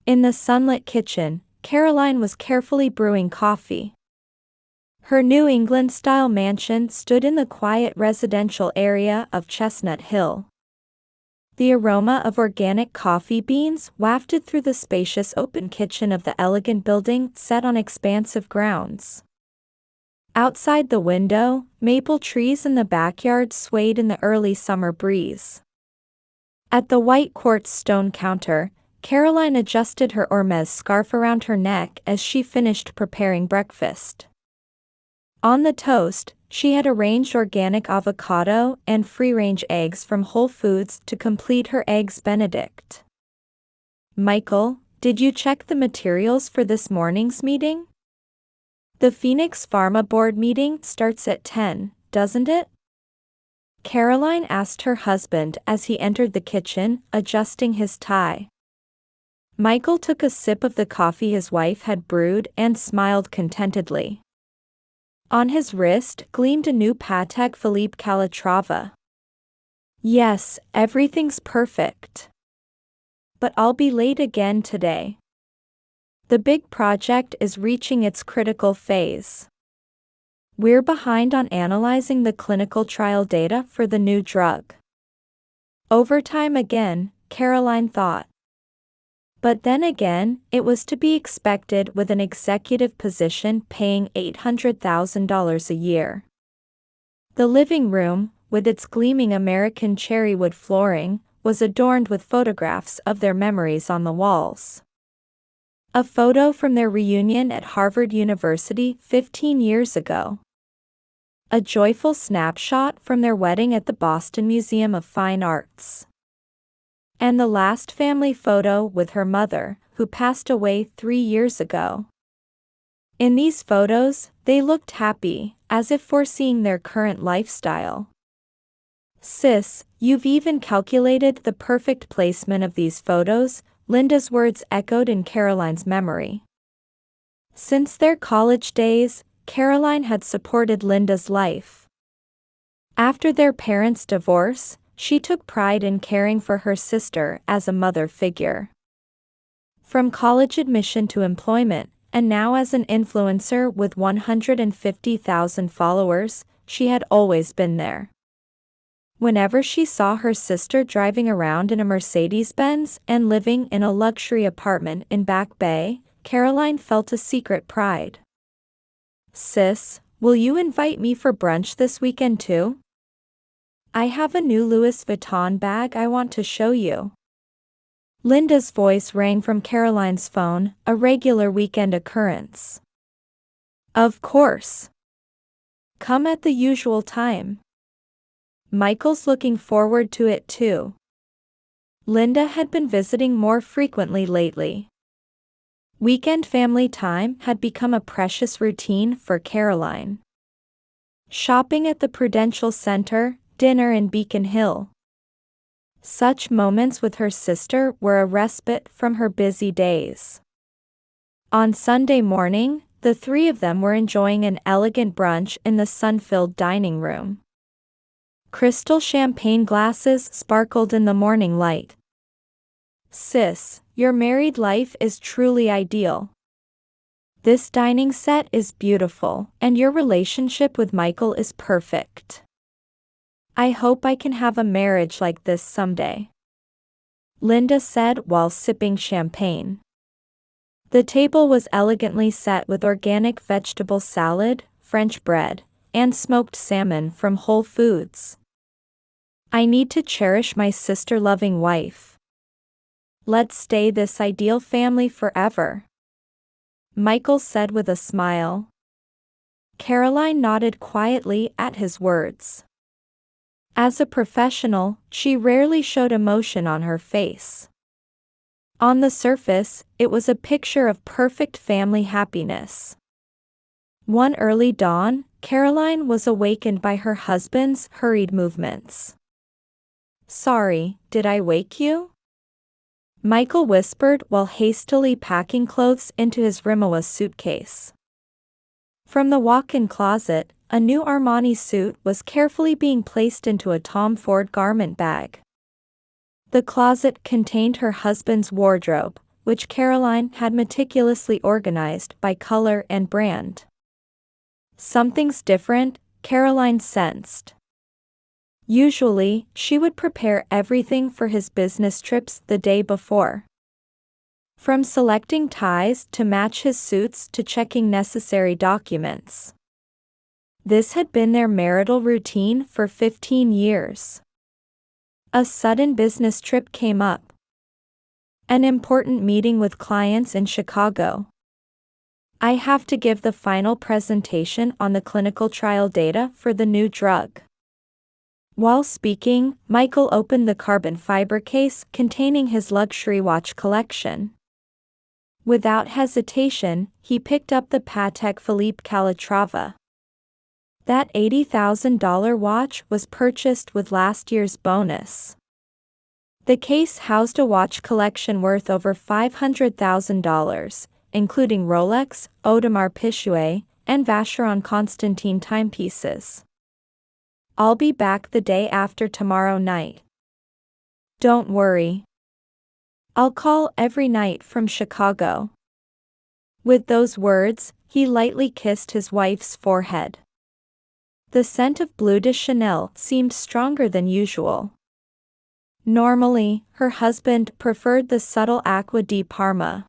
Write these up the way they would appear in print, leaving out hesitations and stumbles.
In the sunlit kitchen, Caroline was carefully brewing coffee. Her New England-style mansion stood in the quiet residential area of Chestnut Hill. The aroma of organic coffee beans wafted through the spacious open kitchen of the elegant building set on expansive grounds. Outside the window, maple trees in the backyard swayed in the early summer breeze. At the white quartz stone counter, Caroline adjusted her Hermes scarf around her neck as she finished preparing breakfast. On the toast, she had arranged organic avocado and free-range eggs from Whole Foods to complete her Eggs Benedict. "Michael, did you check the materials for this morning's meeting? The Phoenix Pharma board meeting starts at 10, doesn't it?" Caroline asked her husband as he entered the kitchen, adjusting his tie. Michael took a sip of the coffee his wife had brewed and smiled contentedly. On his wrist gleamed a new Patek Philippe Calatrava. "Yes, everything's perfect. But I'll be late again today. The big project is reaching its critical phase. We're behind on analyzing the clinical trial data for the new drug." Overtime again, Caroline thought. But then again, it was to be expected with an executive position paying $800,000 a year. The living room, with its gleaming American cherry wood flooring, was adorned with photographs of their memories on the walls. A photo from their reunion at Harvard University 15 years ago. A joyful snapshot from their wedding at the Boston Museum of Fine Arts. And the last family photo with her mother, who passed away 3 years ago. In these photos, they looked happy, as if foreseeing their current lifestyle. "Sis, you've even calculated the perfect placement of these photos," Linda's words echoed in Caroline's memory. Since their college days, Caroline had supported Linda's life. After their parents' divorce, she took pride in caring for her sister as a mother figure. From college admission to employment, and now as an influencer with 150,000 followers, she had always been there. Whenever she saw her sister driving around in a Mercedes-Benz and living in a luxury apartment in Back Bay, Caroline felt a secret pride. "Sis, will you invite me for brunch this weekend too? I have a new Louis Vuitton bag I want to show you." Linda's voice rang from Caroline's phone, a regular weekend occurrence. "Of course. Come at the usual time. Michael's looking forward to it too." Linda had been visiting more frequently lately. Weekend family time had become a precious routine for Caroline. Shopping at the Prudential Center, dinner in Beacon Hill. Such moments with her sister were a respite from her busy days. On Sunday morning, the three of them were enjoying an elegant brunch in the sun-filled dining room. Crystal champagne glasses sparkled in the morning light. "Sis, your married life is truly ideal. This dining set is beautiful, and your relationship with Michael is perfect. I hope I can have a marriage like this someday," Linda said while sipping champagne. The table was elegantly set with organic vegetable salad, French bread, and smoked salmon from Whole Foods. "I need to cherish my sister-loving wife. Let's stay this ideal family forever," Michael said with a smile. Caroline nodded quietly at his words. As a professional, she rarely showed emotion on her face. On the surface, it was a picture of perfect family happiness. One early dawn, Caroline was awakened by her husband's hurried movements. "Sorry, did I wake you?" Michael whispered while hastily packing clothes into his Rimowa suitcase. From the walk-in closet, a new Armani suit was carefully being placed into a Tom Ford garment bag. The closet contained her husband's wardrobe, which Caroline had meticulously organized by color and brand. Something's different, Caroline sensed. Usually, she would prepare everything for his business trips the day before. From selecting ties to match his suits to checking necessary documents. This had been their marital routine for 15 years. A sudden business trip came up. An important meeting with clients in Chicago. I have to give the final presentation on the clinical trial data for the new drug. While speaking, Michael opened the carbon fiber case containing his luxury watch collection. Without hesitation, he picked up the Patek Philippe Calatrava. That $80,000 watch was purchased with last year's bonus. The case housed a watch collection worth over $500,000, including Rolex, Audemars Piguet, and Vacheron Constantin timepieces. I'll be back the day after tomorrow night. Don't worry. I'll call every night from Chicago. With those words, he lightly kissed his wife's forehead. The scent of Bleu de Chanel seemed stronger than usual. Normally, her husband preferred the subtle Acqua di Parma.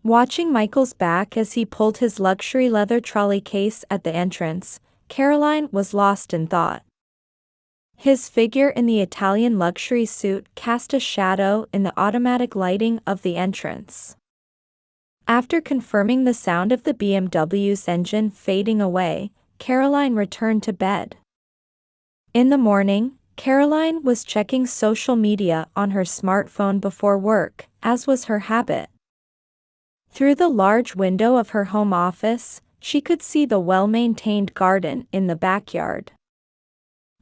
Watching Michael's back as he pulled his luxury leather trolley case at the entrance, Caroline was lost in thought. His figure in the Italian luxury suit cast a shadow in the automatic lighting of the entrance. After confirming the sound of the BMW's engine fading away, Caroline returned to bed. In the morning, Caroline was checking social media on her smartphone before work, as was her habit. Through the large window of her home office, she could see the well-maintained garden in the backyard.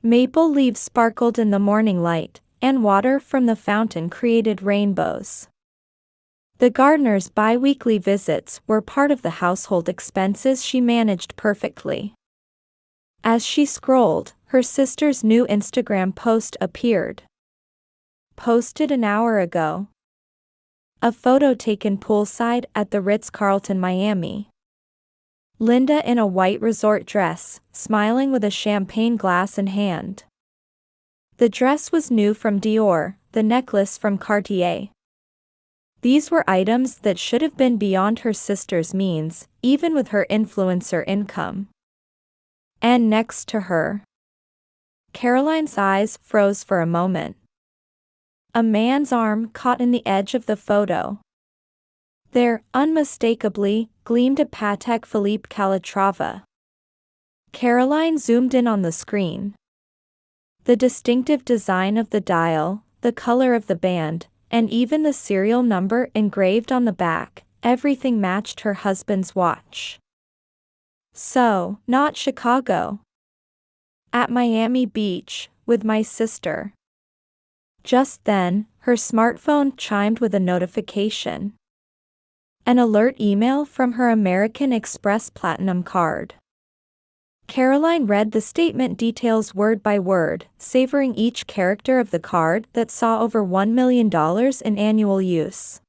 Maple leaves sparkled in the morning light, and water from the fountain created rainbows. The gardener's bi-weekly visits were part of the household expenses she managed perfectly. As she scrolled, her sister's new Instagram post appeared. Posted an hour ago. A photo taken poolside at the Ritz-Carlton Miami. Linda in a white resort dress, smiling with a champagne glass in hand. The dress was new from Dior, the necklace from Cartier. These were items that should have been beyond her sister's means, even with her influencer income. And next to her. Caroline's eyes froze for a moment. A man's arm caught in the edge of the photo. There, unmistakably, gleamed a Patek Philippe Calatrava. Caroline zoomed in on the screen. The distinctive design of the dial, the color of the band, and even the serial number engraved on the back, everything matched her husband's watch. So, not Chicago. At Miami Beach, with my sister. Just then, her smartphone chimed with a notification. An alert email from her American Express Platinum card. Caroline read the statement details word by word, savoring each character of the card that saw over $1 million in annual use.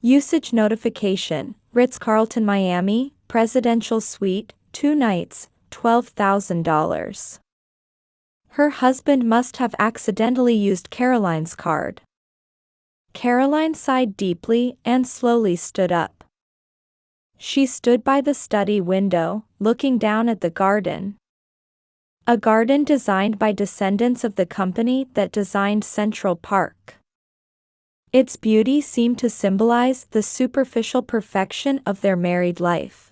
Usage notification, Ritz-Carlton Miami, Presidential Suite, 2 nights, $12,000. Her husband must have accidentally used Caroline's card. Caroline sighed deeply and slowly stood up. She stood by the study window, looking down at the garden. A garden designed by descendants of the company that designed Central Park. Its beauty seemed to symbolize the superficial perfection of their married life.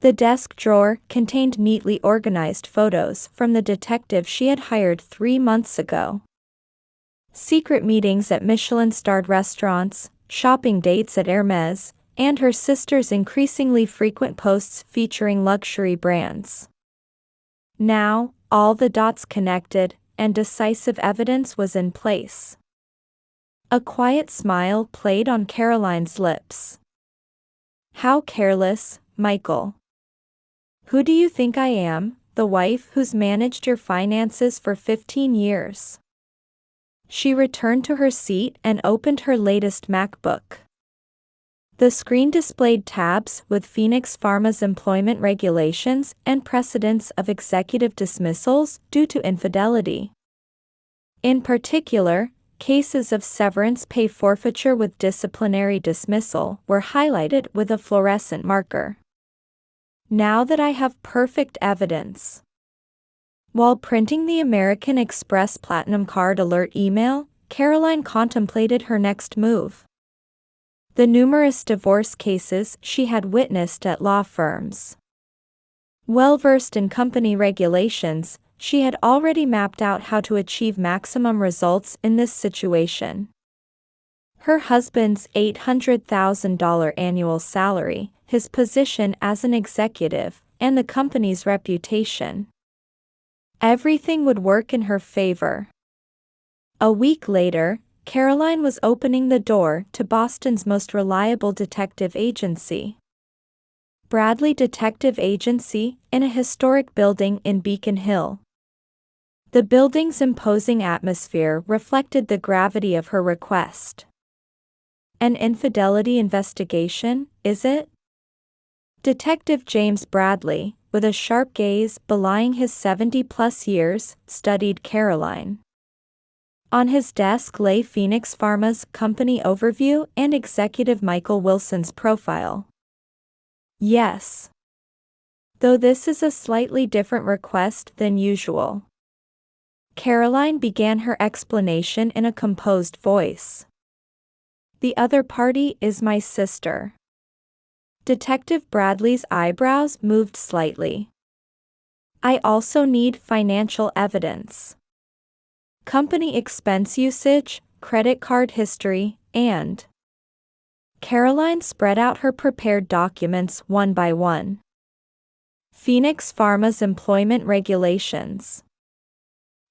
The desk drawer contained neatly organized photos from the detective she had hired 3 months ago. Secret meetings at Michelin-starred restaurants, shopping dates at Hermès, and her sister's increasingly frequent posts featuring luxury brands. Now, all the dots connected, and decisive evidence was in place. A quiet smile played on Caroline's lips. How careless, Michael. Who do you think I am, the wife who's managed your finances for 15 years? She returned to her seat and opened her latest MacBook. The screen displayed tabs with Phoenix Pharma's employment regulations and precedents of executive dismissals due to infidelity. In particular, cases of severance pay forfeiture with disciplinary dismissal were highlighted with a fluorescent marker. Now that I have perfect evidence. While printing the American Express Platinum Card alert email, Caroline contemplated her next move. The numerous divorce cases she had witnessed at law firms. Well-versed in company regulations, she had already mapped out how to achieve maximum results in this situation. Her husband's $800,000 annual salary, his position as an executive, and the company's reputation. Everything would work in her favor. A week later, Caroline was opening the door to Boston's most reliable detective agency. Bradley Detective Agency, in a historic building in Beacon Hill. The building's imposing atmosphere reflected the gravity of her request. An infidelity investigation, is it? Detective James Bradley, with a sharp gaze belying his 70-plus years, studied Caroline. On his desk lay Phoenix Pharma's company overview and executive Michael Wilson's profile. Yes. Though this is a slightly different request than usual. Caroline began her explanation in a composed voice. The other party is my sister. Detective Bradley's eyebrows moved slightly. I also need financial evidence. Company expense usage, credit card history, and... Caroline spread out her prepared documents one by one. Phoenix Pharma's employment regulations.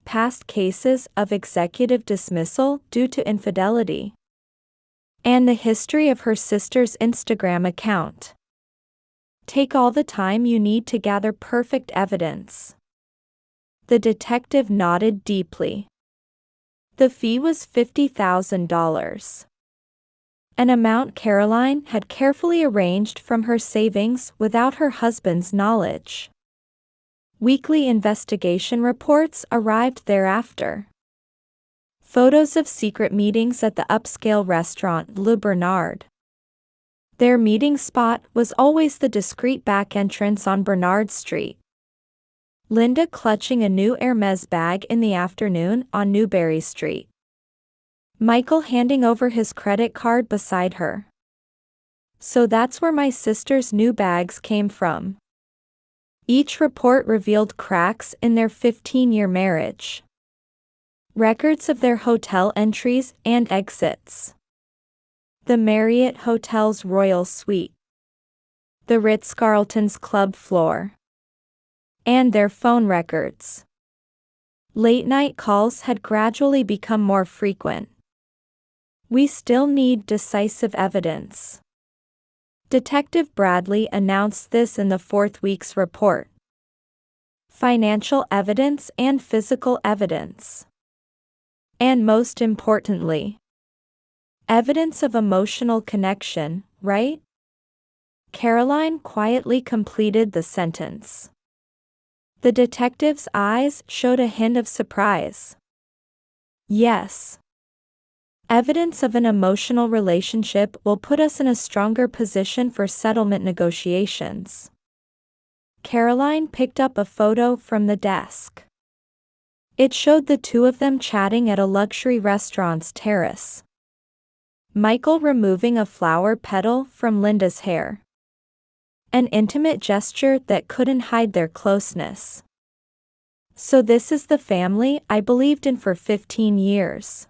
Past cases of executive dismissal due to infidelity. And the history of her sister's Instagram account. Take all the time you need to gather perfect evidence. The detective nodded deeply. The fee was $50,000. An amount Caroline had carefully arranged from her savings without her husband's knowledge. Weekly investigation reports arrived thereafter. Photos of secret meetings at the upscale restaurant Le Bernard. Their meeting spot was always the discreet back entrance on Bernard Street. Linda clutching a new Hermes bag in the afternoon on Newberry Street. Michael handing over his credit card beside her. So that's where my sister's new bags came from. Each report revealed cracks in their 15-year marriage. Records of their hotel entries and exits. The Marriott Hotel's Royal Suite. The Ritz-Carlton's club floor. And their phone records. Late-night calls had gradually become more frequent. We still need decisive evidence. Detective Bradley announced this in the fourth week's report. Financial evidence and physical evidence. And most importantly, evidence of emotional connection, right? Caroline quietly completed the sentence. The detective's eyes showed a hint of surprise. Yes. Evidence of an emotional relationship will put us in a stronger position for settlement negotiations. Caroline picked up a photo from the desk. It showed the two of them chatting at a luxury restaurant's terrace. Michael removing a flower petal from Linda's hair. An intimate gesture that couldn't hide their closeness. So this is the family I believed in for 15 years.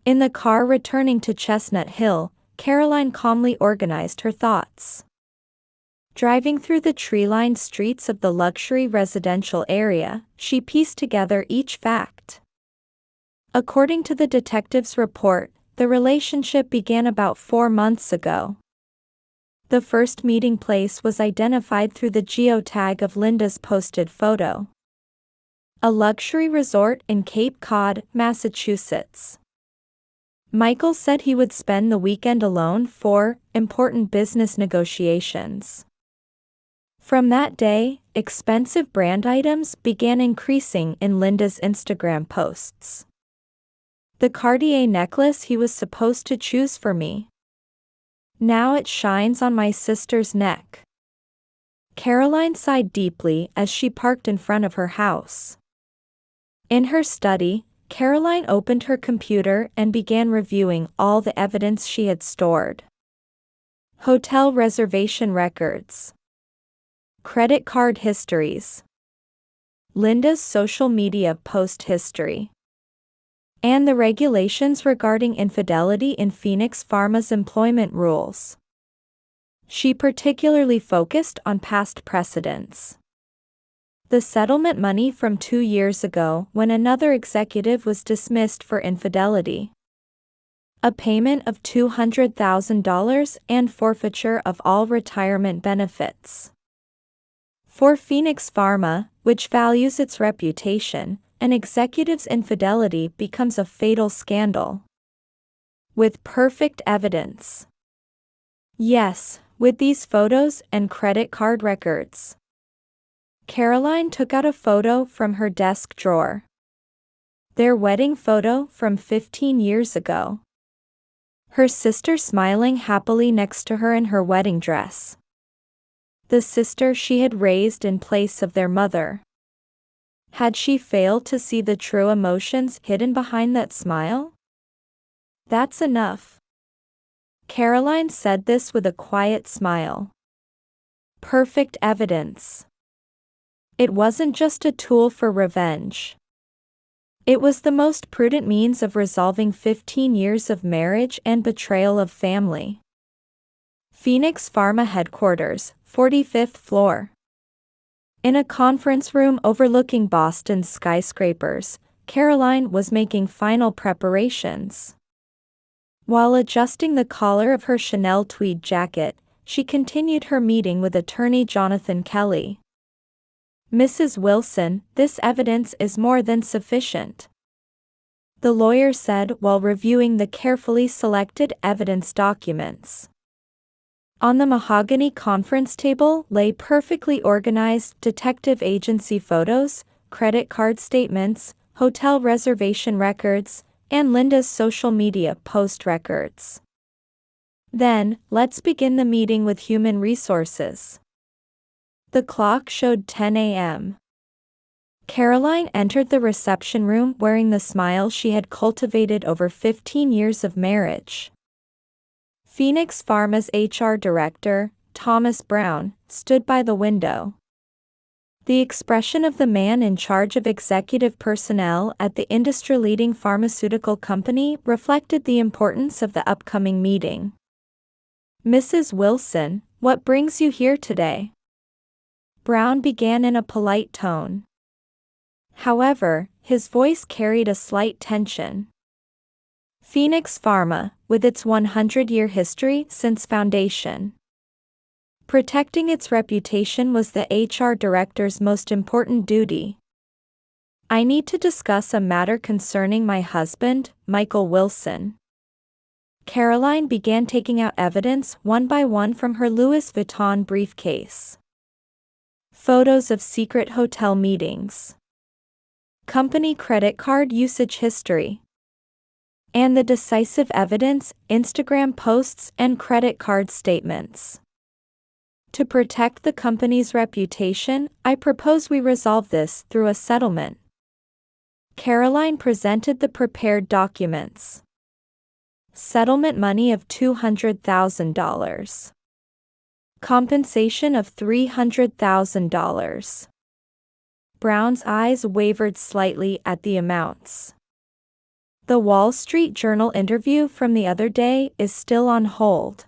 In the car returning to Chestnut Hill, Caroline calmly organized her thoughts. Driving through the tree-lined streets of the luxury residential area, she pieced together each fact. According to the detective's report, the relationship began about 4 months ago. The first meeting place was identified through the geotag of Linda's posted photo. a luxury resort in Cape Cod, Massachusetts. Michael said he would spend the weekend alone for important business negotiations. From that day, expensive brand items began increasing in Linda's Instagram posts. The Cartier necklace he was supposed to choose for me. Now it shines on my sister's neck. Caroline sighed deeply as she parked in front of her house. In her study, Caroline opened her computer and began reviewing all the evidence she had stored. Hotel reservation records, credit card histories, Linda's social media post history, and the regulations regarding infidelity in Phoenix Pharma's employment rules. She particularly focused on past precedents. The settlement money from 2 years ago when another executive was dismissed for infidelity. A payment of $200,000 and forfeiture of all retirement benefits. For Phoenix Pharma, which values its reputation, an executive's infidelity becomes a fatal scandal. With perfect evidence. Yes, with these photos and credit card records. Caroline took out a photo from her desk drawer. Their wedding photo from 15 years ago. Her sister smiling happily next to her in her wedding dress. The sister she had raised in place of their mother. Had she failed to see the true emotions hidden behind that smile? That's enough. Caroline said this with a quiet smile. Perfect evidence. It wasn't just a tool for revenge. It was the most prudent means of resolving 15 years of marriage and betrayal of family. Phoenix Pharma headquarters, 45th floor. In a conference room overlooking Boston's skyscrapers, Caroline was making final preparations. While adjusting the collar of her Chanel tweed jacket, she continued her meeting with attorney Jonathan Kelly. Mrs. Wilson, this evidence is more than sufficient, the lawyer said while reviewing the carefully selected evidence documents. On the mahogany conference table lay perfectly organized detective agency photos, credit card statements, hotel reservation records, and Linda's social media post records. Then, let's begin the meeting with human resources. The clock showed 10 a.m. Caroline entered the reception room wearing the smile she had cultivated over 15 years of marriage. Phoenix Pharma's HR director, Thomas Brown, stood by the window. The expression of the man in charge of executive personnel at the industry-leading pharmaceutical company reflected the importance of the upcoming meeting. Mrs. Wilson, what brings you here today? Brown began in a polite tone. However, his voice carried a slight tension. Phoenix Pharma, with its 100-year history since foundation. Protecting its reputation was the HR director's most important duty. I need to discuss a matter concerning my husband, Michael Wilson. Caroline began taking out evidence one by one from her Louis Vuitton briefcase. Photos of secret hotel meetings. Company credit card usage history. And the decisive evidence, Instagram posts and credit card statements. To protect the company's reputation, I propose we resolve this through a settlement. Caroline presented the prepared documents. Settlement money of $200,000. Compensation of $300,000. Brown's eyes wavered slightly at the amounts. The Wall Street Journal interview from the other day is still on hold.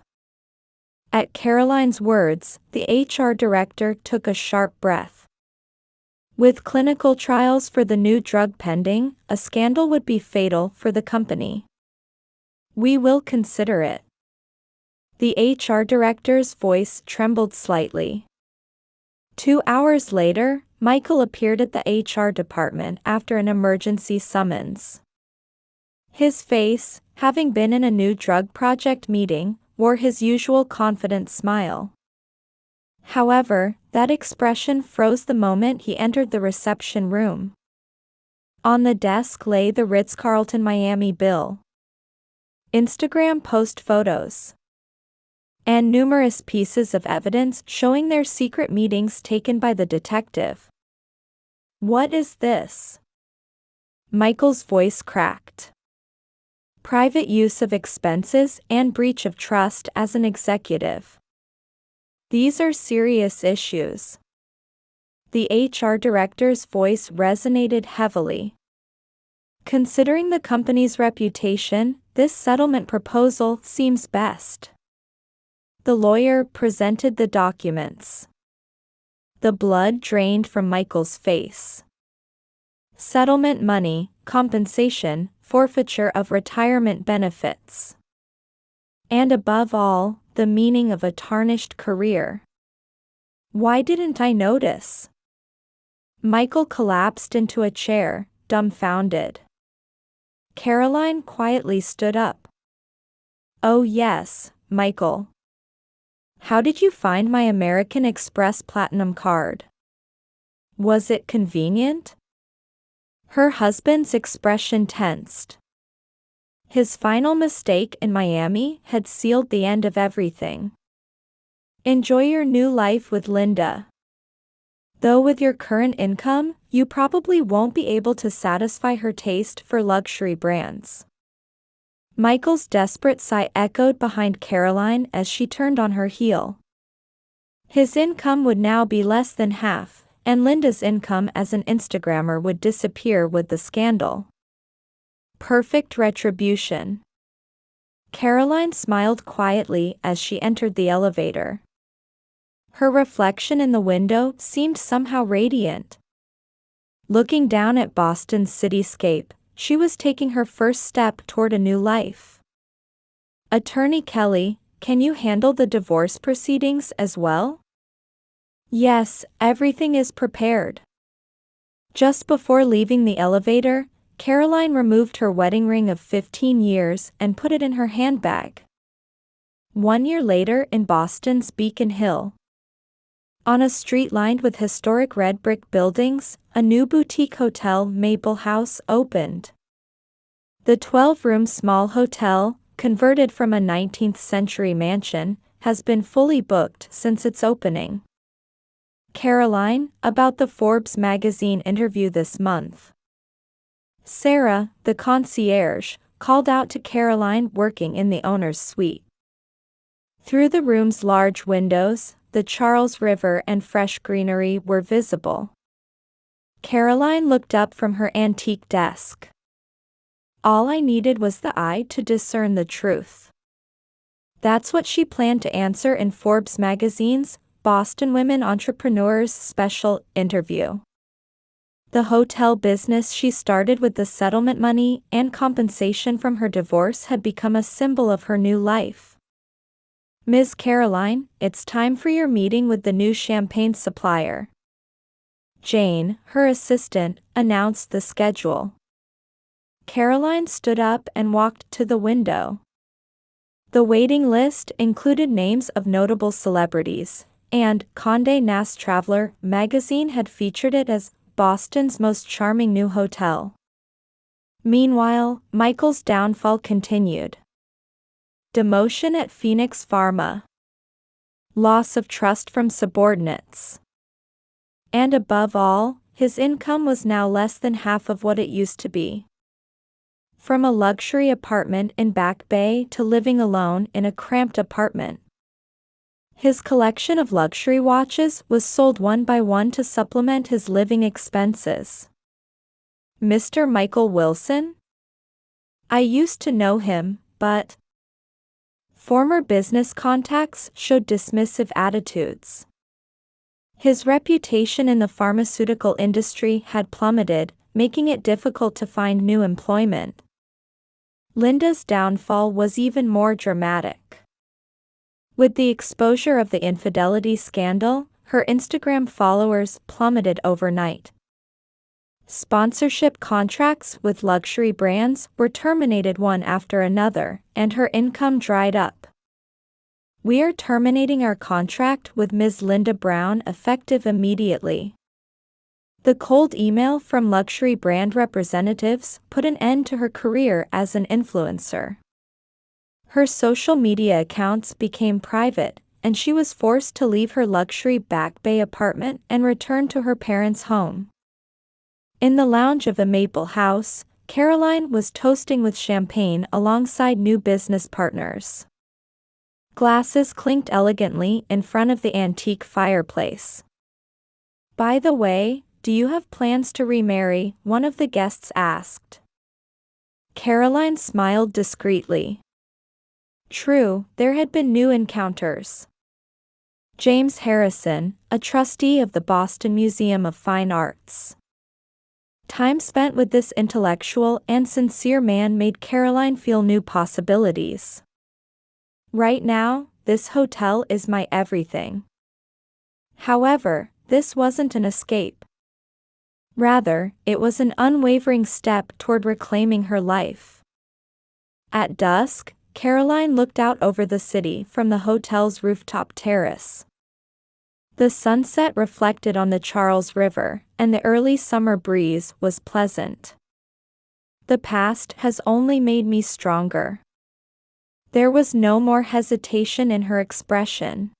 At Caroline's words, the HR director took a sharp breath. With clinical trials for the new drug pending, a scandal would be fatal for the company. We will consider it. The HR director's voice trembled slightly. 2 hours later, Michael appeared at the HR department after an emergency summons. His face, having been in a new drug project meeting, wore his usual confident smile. However, that expression froze the moment he entered the reception room. On the desk lay the Ritz-Carlton Miami bill, Instagram post photos, and numerous pieces of evidence showing their secret meetings taken by the detective. "What is this?" Michael's voice cracked. "Private use of expenses and breach of trust as an executive. These are serious issues." The HR director's voice resonated heavily. "Considering the company's reputation, this settlement proposal seems best." The lawyer presented the documents. The blood drained from Michael's face. Settlement money, compensation, forfeiture of retirement benefits. And above all, the meaning of a tarnished career. Why didn't I notice? Michael collapsed into a chair, dumbfounded. Caroline quietly stood up. "Oh yes, Michael. How did you find my American Express Platinum card? Was it convenient?" Her husband's expression tensed. His final mistake in Miami had sealed the end of everything. "Enjoy your new life with Linda. Though with your current income, you probably won't be able to satisfy her taste for luxury brands." Michael's desperate sigh echoed behind Caroline as she turned on her heel. His income would now be less than half, and Linda's income as an Instagrammer would disappear with the scandal. Perfect retribution. Caroline smiled quietly as she entered the elevator. Her reflection in the window seemed somehow radiant. Looking down at Boston's cityscape, she was taking her first step toward a new life. "Attorney Kelly, can you handle the divorce proceedings as well?" "Yes, everything is prepared." Just before leaving the elevator, Caroline removed her wedding ring of 15 years and put it in her handbag. 1 year later in Boston's Beacon Hill. On a street lined with historic red brick buildings, a new boutique hotel, Maple House, opened. The 12-room small hotel, converted from a 19th-century mansion, has been fully booked since its opening. Caroline, about the Forbes magazine interview this month. Sarah, the concierge, called out to Caroline working in the owner's suite. Through the room's large windows, the Charles River and fresh greenery were visible. Caroline looked up from her antique desk. All I needed was the eye to discern the truth. That's what she planned to answer in Forbes magazine's Boston Women Entrepreneurs special interview. The hotel business she started with the settlement money and compensation from her divorce had become a symbol of her new life. "Ms. Caroline, it's time for your meeting with the new champagne supplier." Jane, her assistant, announced the schedule. Caroline stood up and walked to the window. The waiting list included names of notable celebrities, and Condé Nast Traveler magazine had featured it as Boston's most charming new hotel. Meanwhile, Michael's downfall continued. Demotion at Phoenix Pharma. Loss of trust from subordinates. And above all, his income was now less than half of what it used to be. From a luxury apartment in Back Bay to living alone in a cramped apartment. His collection of luxury watches was sold one by one to supplement his living expenses. Mr. Michael Wilson? I used to know him, but former business contacts showed dismissive attitudes. His reputation in the pharmaceutical industry had plummeted, making it difficult to find new employment. Linda's downfall was even more dramatic. With the exposure of the infidelity scandal, her Instagram followers plummeted overnight. Sponsorship contracts with luxury brands were terminated one after another, and her income dried up. "We are terminating our contract with Ms. Linda Brown effective immediately." The cold email from luxury brand representatives put an end to her career as an influencer. Her social media accounts became private, and she was forced to leave her luxury Back Bay apartment and return to her parents' home. In the lounge of the Maple House, Caroline was toasting with champagne alongside new business partners. Glasses clinked elegantly in front of the antique fireplace. "By the way, do you have plans to remarry?" one of the guests asked. Caroline smiled discreetly. True, there had been new encounters. James Harrison, a trustee of the Boston Museum of Fine Arts. Time spent with this intellectual and sincere man made Caroline feel new possibilities. "Right now, this hotel is my everything." However, this wasn't an escape. Rather, it was an unwavering step toward reclaiming her life. At dusk, Caroline looked out over the city from the hotel's rooftop terrace. The sunset reflected on the Charles River, and the early summer breeze was pleasant. "The past has only made me stronger." There was no more hesitation in her expression.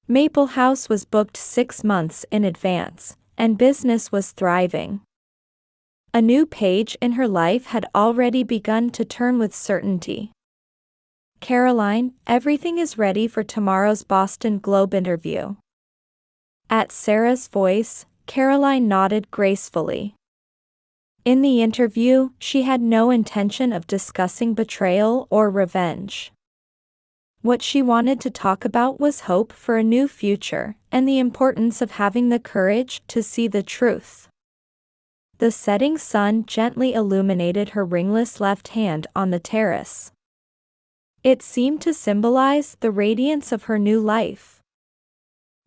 Maple House was booked 6 months in advance, and business was thriving. A new page in her life had already begun to turn with certainty. "Caroline, everything is ready for tomorrow's Boston Globe interview." At Sarah's voice, Caroline nodded gracefully. In the interview, she had no intention of discussing betrayal or revenge. What she wanted to talk about was hope for a new future, and the importance of having the courage to see the truth. The setting sun gently illuminated her ringless left hand on the terrace. It seemed to symbolize the radiance of her new life.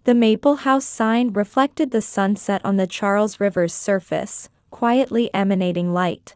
The Maple House sign reflected the sunset on the Charles River's surface, quietly emanating light.